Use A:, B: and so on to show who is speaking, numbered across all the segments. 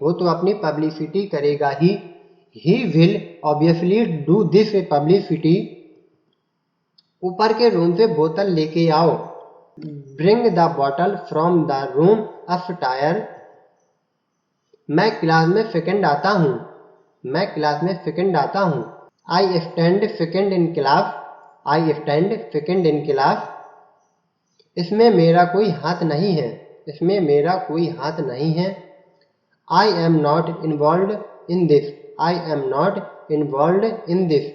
A: वो तो अपनी पब्लिसिटी करेगा ही। He will obviously do this publicity. ऊपर के रूम से बोतल लेके आओ। Bring the bottle from the room upstair. मैं क्लास में सेकंड आता हूँ। मैं क्लास में सेकंड आता हूँ। I stand second in class. I stand second in class. इसमें मेरा कोई हाथ नहीं है। इसमें मेरा कोई हाथ नहीं है। I am not involve in this. I am not involve in this.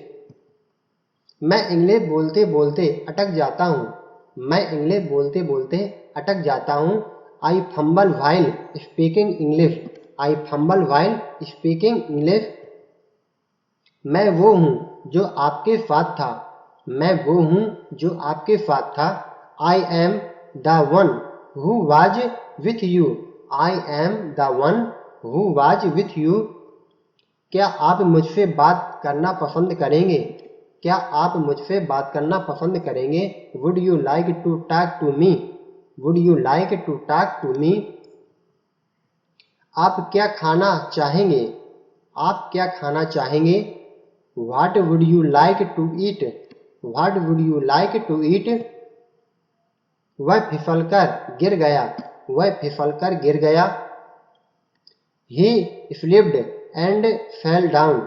A: मैं इंग्लिश बोलते बोलते अटक जाता हूँ। मैं इंग्लिश बोलते बोलते अटक जाता हूँ। आई फंबल व्हाइल स्पीकिंग इंग्लिश। आई फंबल व्हाइल स्पीकिंग इंग्लिश। मैं वो हूँ जो आपके साथ था। मैं वो हूँ जो आपके साथ था। I am the one who was with you. I am the one who was with you. क्या आप मुझसे बात करना पसंद करेंगे? क्या आप मुझसे बात करना पसंद करेंगे? Would you like to talk to me? Would you like to talk to me? आप क्या खाना चाहेंगे? आप क्या खाना चाहेंगे? What would you like to eat? What would you like to eat? वह फिसलकर गिर गया। वह फिसलकर गिर गया। He slipped and fell down.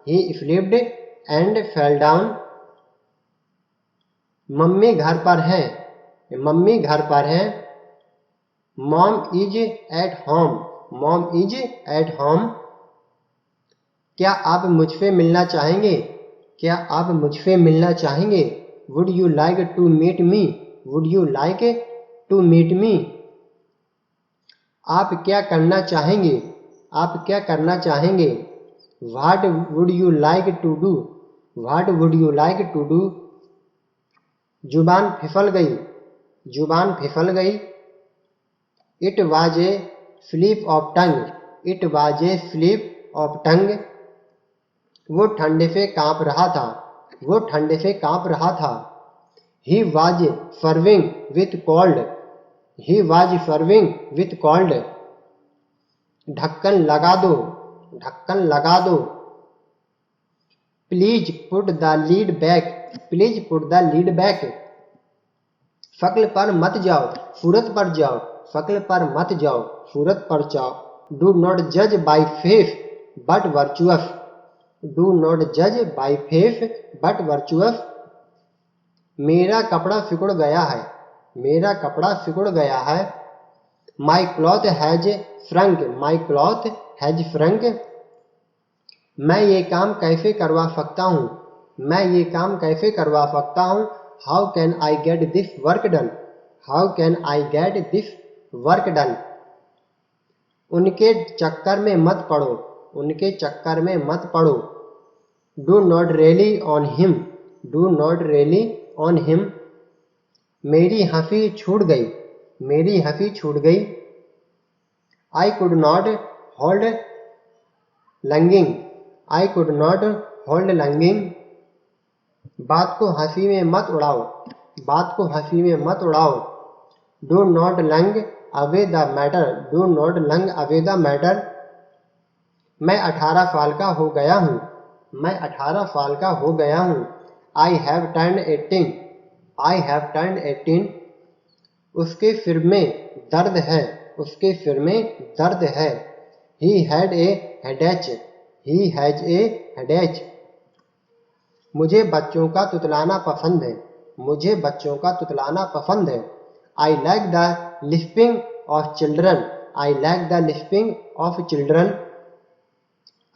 A: He slipped and fell down. Mummy घर पर है। मम्मी घर पर है। Mom is at home. Mom is at home. क्या आप मुझसे मिलना चाहेंगे? क्या आप मुझसे मिलना चाहेंगे? Would you like to meet me? Would you like to meet me? आप क्या करना चाहेंगे? आप क्या करना चाहेंगे? What would you like to do? What would you like to do? जुबान फिसल गई। जुबान फिसल गई। It was a slip of tongue. It was a slip of tongue. वो ठंडे से कांप रहा था। वो ठंडे से कांप रहा था। He was serving with cold. He was serving with cold. ढक्कन लगा दो। ढक्कन लगा दो। Please put the lead back. Please put the lead back. शक्ल पर मत जाओ, सूरत पर जाओ। शक्ल पर मत जाओ, सूरत पर जाओ। डू नॉट जज by face but virtuous. Do not जज बाय फेस बट वर्चुअस। मेरा कपड़ा सिकुड़ गया है। मेरा कपड़ा सिकुड़ गया है। My cloth has shrunk. My cloth has shrunk. मैं ये काम कैसे करवा सकता हूँ? मैं ये काम कैसे करवा सकता हूँ? How can I get this work done? How can I get this work done? उनके चक्कर में मत पड़ो। उनके चक्कर में मत पड़ो। Do not really on him. Do not really on him. मेरी हंसी छूट गई। मेरी हंसी छूट गई। I could not hold laughing. I could not hold laughing. बात को हंसी में मत उड़ाओ। बात को हंसी में मत उड़ाओ। Do not lung away the matter. Do not lung away the matter. मैं 18 साल का हो गया हूँ। मैं 18 साल का हो गया हूँ। I have turned 18। I have turned 18। उसके सिर में दर्द है। उसके सिर में दर्द है। He had a headache. He has a headache. मुझे बच्चों का तुतलाना पसंद है। मुझे बच्चों का तुतलाना पसंद है। I like the lisping of children. I like the lisping of children.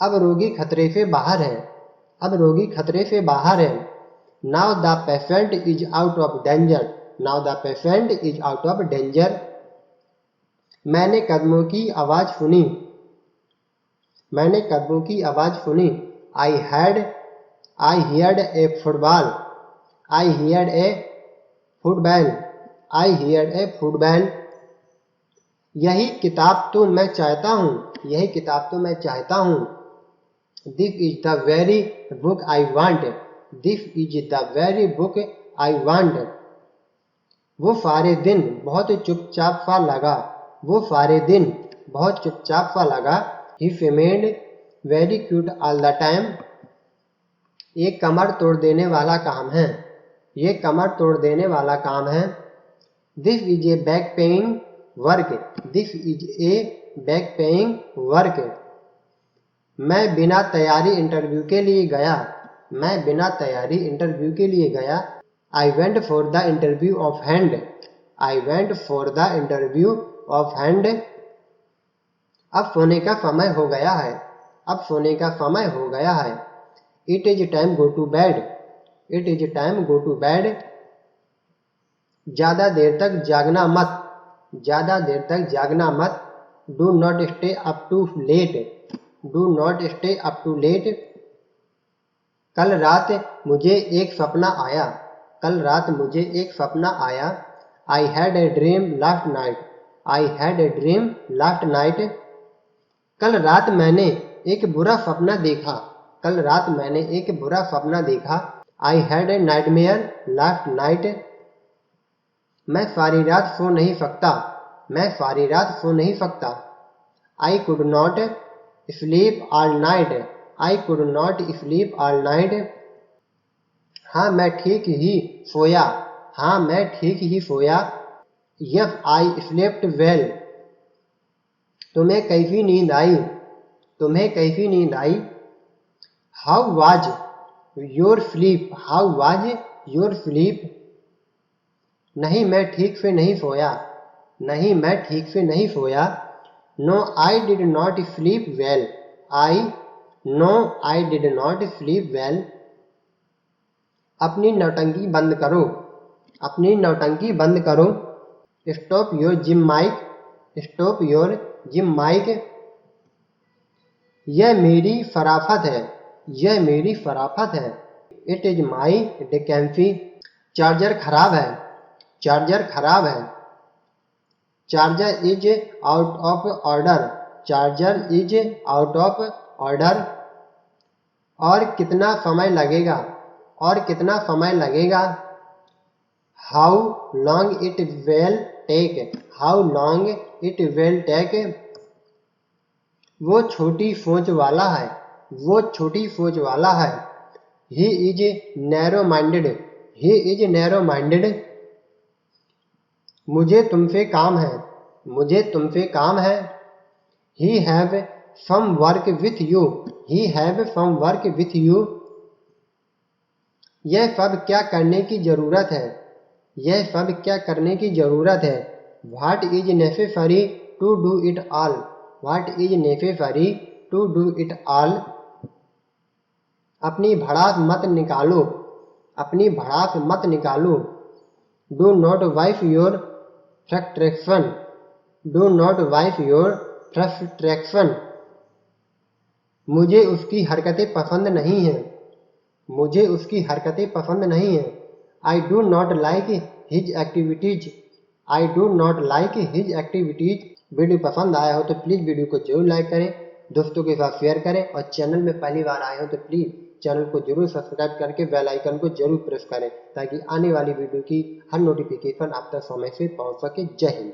A: अब रोगी खतरे से बाहर है। अब रोगी खतरे से बाहर है। Now the patient is out of danger. Now the patient is out of danger. मैंने कदमों की आवाज सुनी। मैंने कदमों की आवाज सुनी। आई हियर्ड ए फुटबॉल। आई हियर्ड ए फुटबॉल। आई हियर्ड ए फुटबॉल। यही किताब तो मैं चाहता हूँ। यही किताब तो मैं चाहता हूँ। This is the very book I want. This is the very book I want. वो सारे दिन बहुत चुपचाप सा लगा। वो सारे दिन बहुत चुपचाप सा लगा। ही remained very cute all the time. ये कमर तोड़ देने वाला काम है, ये कमर तोड़ देने वाला काम है। This is a back paying work. This is a back paying work. मैं बिना तैयारी इंटरव्यू के लिए गया, मैं बिना तैयारी इंटरव्यू के लिए गया। I went for the interview of hand. I went for the interview of hand. अब सोने का समय हो गया है, अब सोने का समय हो गया है। It is time go to bed. It is time go to bed. ज़्यादा देर तक जागना मत, ज़्यादा देर तक जागना मत। Do not stay up too late. Do not stay up too late. कल रात मुझे एक सपना आया, कल रात मुझे एक सपना आया। I had a dream last night. I had a dream last night. कल रात मैंने एक बुरा सपना देखा, कल रात मैंने एक बुरा सपना देखा। I had a nightmare last night. मैं सारी रात सो नहीं सकता, मैं सारी रात सो नहीं सकता। I could not sleep all night. I could not sleep all night. हाँ मैं ठीक ही सोया, हाँ मैं ठीक ही सोया। Yes, I slept well. तुम्हें कैसी नींद आई, तुम्हें कैसी नींद आई। How was your sleep? How was your sleep? नहीं मैं ठीक से नहीं सोया, नहीं मैं ठीक से नहीं सोया। No, I did not sleep well. No, I did not sleep well. अपनी नौटंकी बंद करो, अपनी नौटंकी बंद करो। Stop your gym mic. Stop your gym mic. यह मेरी शराफत है, यह मेरी शराफत है। It is my decency. Charger खराब है, चार्जर खराब है। Charger is out of order, charger is out of order. और कितना समय लगेगा, और कितना समय लगेगा। How long it will take, how long it will take. वो छोटी सोच वाला है, वो छोटी सोच वाला है। He is narrow minded, he is narrow minded. मुझे तुमसे काम है, मुझे तुमसे काम है। He have some work with you, he have some work with you. यह सब क्या करने की जरूरत है, यह सब क्या करने की जरूरत है। What is necessary to do it all? What is necessary to do it all? अपनी भड़ास मत निकालो, अपनी भड़ास मत निकालो। Do not wipe your frustration. Do not wipe your frustration. मुझे उसकी हरकतें पसंद नहीं हैं, मुझे उसकी हरकतें पसंद नहीं हैं। I do not like his activities. I do not like his activities. Video पसंद आया हो तो प्लीज़ वीडियो को जरूर लाइक करें, दोस्तों के साथ शेयर करें और चैनल में पहली बार आए हो तो प्लीज़ चैनल को जरूर सब्सक्राइब करके बेल आइकन को जरूर प्रेस करें ताकि आने वाली वीडियो की हर नोटिफिकेशन आप तक समय से पहुंच सके। जय हिंद।